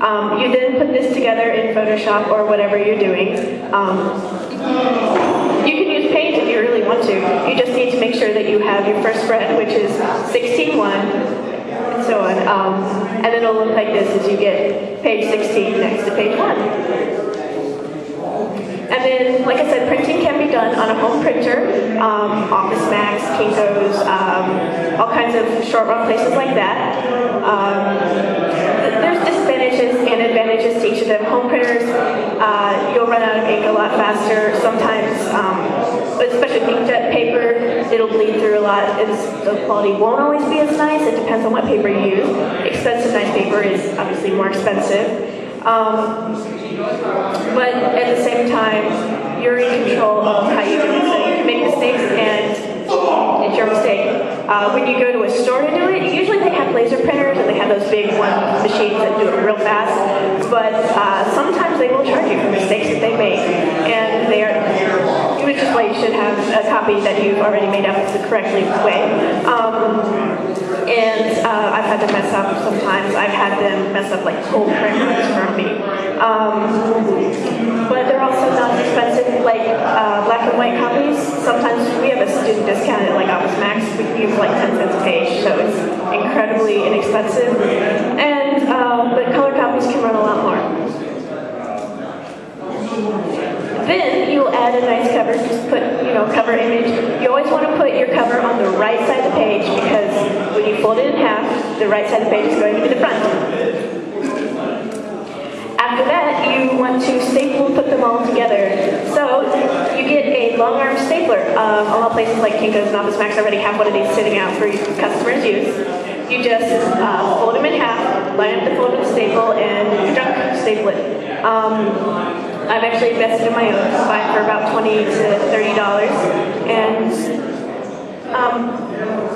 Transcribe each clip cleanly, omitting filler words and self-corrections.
You then put this together in Photoshop or whatever you're doing. You can use Paint if you really want to. You just need to make sure that you have your first spread, which is 16:1, and so on. And it'll look like this as you get page 16 next to page 1. And then, like I said, printing can be done on a home printer, Office Max, Kinko's, all kinds of short-run places like that. There's disadvantages and advantages to each of them. Home printers, you'll run out of ink a lot faster. Sometimes, especially inkjet paper, it'll bleed through a lot. The quality won't always be as nice. It depends on what paper you use. Expensive, nice paper is obviously more expensive. But at the same time, you're in control of how you do it. So you can make mistakes and it's your mistake. When you go to a store to do it, usually they have laser printers and they have those big machines that do it real fast. But sometimes they will charge you for mistakes that they make. And they are, which is why you should have a copy that you've already made up the correct way. I've had to mess up sometimes. I've had them mess up like whole print runs from me. But they're also not expensive like black and white copies. Sometimes we have a student discount at like Office Max. We can give like 10 cents a page, so it's incredibly inexpensive. And but color copies can run a lot more. Then you'll add a nice cover, just put, cover image. You always want to put your cover on the right side of the page because when you fold it in half, the right side of the page is going to be the front. After that, you want to staple and put them all together. So you get a long arm stapler. A lot of places like Kinko's and Office Max already have one of these sitting out for customers' use. You just fold them in half, line up the fold with a staple, and staple it. I've actually invested in my own, buying for about $20 to $30, and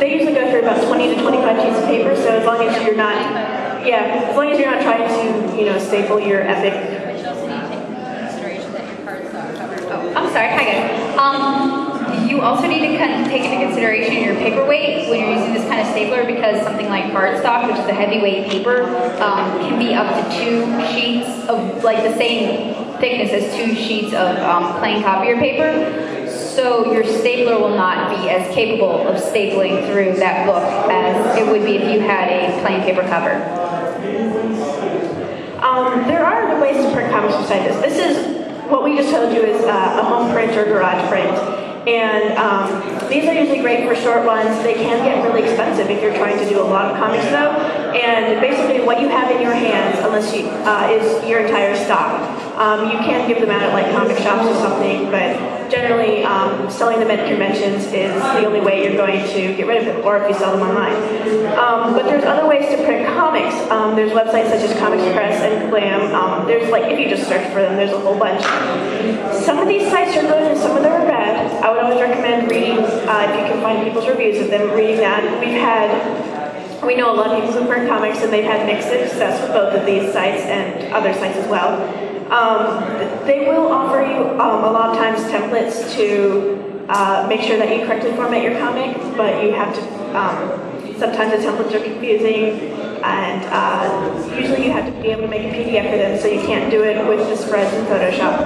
they usually go through about 20 to 25 sheets of paper. So as long as you're not, as long as you're not trying to, staple your epic. But you also need to take into consideration that your cards are covered. Oh, I'm sorry. Hi guys. You also need to take into consideration your paper weight when you're using this kind of stapler, because something like cardstock, which is a heavyweight paper, can be up to 2 sheets of like the same thickness as 2 sheets of plain copier paper. So your stapler will not be as capable of stapling through that book as it would be if you had a plain paper cover. There are other ways to print comics beside this. This is what we just told you is a home print or garage print. And these are usually great for short runs. They can get really expensive if you're trying to do a lot of comics though. And basically what you have in your hands, unless you, is your entire stock. You can give them out at like comic shops or something, but generally selling them at conventions is the only way you're going to get rid of them, or if you sell them online. But there's other ways to print comics. There's websites such as Comics Press and Glam. There's like, if you just search for them, there's a whole bunch. Some of these sites are good and some of them are bad. I would always recommend reading, if you can find people's reviews of them, reading that. We know a lot of people who print comics and they've had mixed success with both of these sites and other sites as well. They will offer you a lot of times templates to make sure that you correctly format your comic, but you have to, sometimes the templates are confusing, and usually you have to be able to make a PDF for them, so you can't do it with the spreads in Photoshop.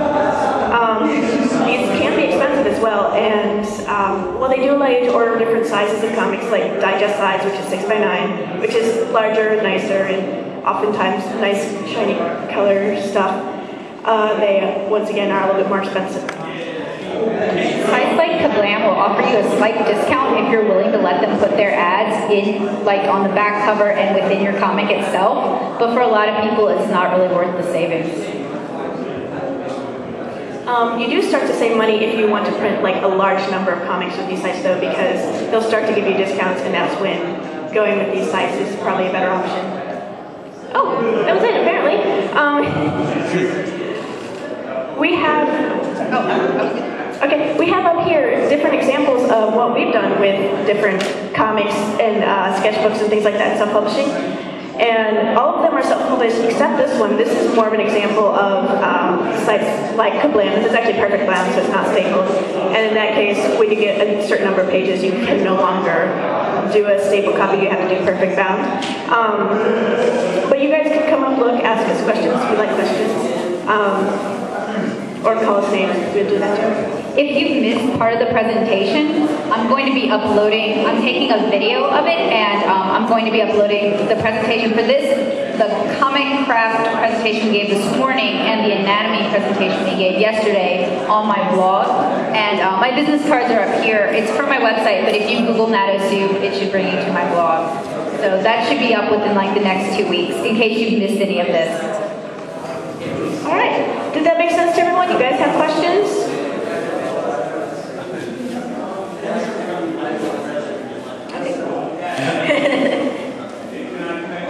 These can be expensive as well, and well, they do allow you to order different sizes of comics, like digest size, which is 6x9, which is larger, nicer, and oftentimes nice, shiny color stuff. They, once again, are a little bit more expensive. Sites like Kablam will offer you a slight discount if you're willing to let them put their ads in, like on the back cover and within your comic itself. But for a lot of people, it's not really worth the savings. You do start to save money if you want to print like a large number of comics with these sites, though, because they'll start to give you discounts, and that's when going with these sites is probably a better option. Oh, that was it, apparently. We have. Okay, we have up here different examples of what we've done with different comics and sketchbooks and things like that, self-publishing. And all of them are self-published except this one. This is more of an example of sites like Kablam. This is actually perfect bound, so it's not stapled. And in that case, when you get a certain number of pages, you can no longer do a staple copy. You have to do perfect bound. But you guys can come up, look, ask us questions. We like questions. Or call us names. We'll do that too. If you missed part of the presentation, I'm going to be uploading, I'm taking a video of it, and I'm going to be uploading the presentation for this, the comic craft presentation we gave this morning, and the anatomy presentation we gave yesterday on my blog. And my business cards are up here. It's from my website, but if you Google NatoSoup, it should bring you to my blog. So that should be up within like the next 2 weeks, in case you've missed any of this. All right. Did that make sense to everyone? You guys have questions?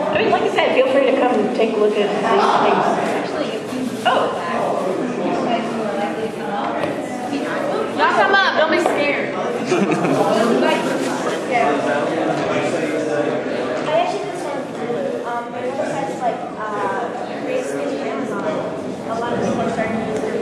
I mean, like I said, feel free to come and take a look at these things. Oh. Y'all come up, don't be scared. I actually did some, my website's like, create sketch for Amazon. A lot of people are starting to use it.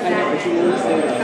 I know what you want to say.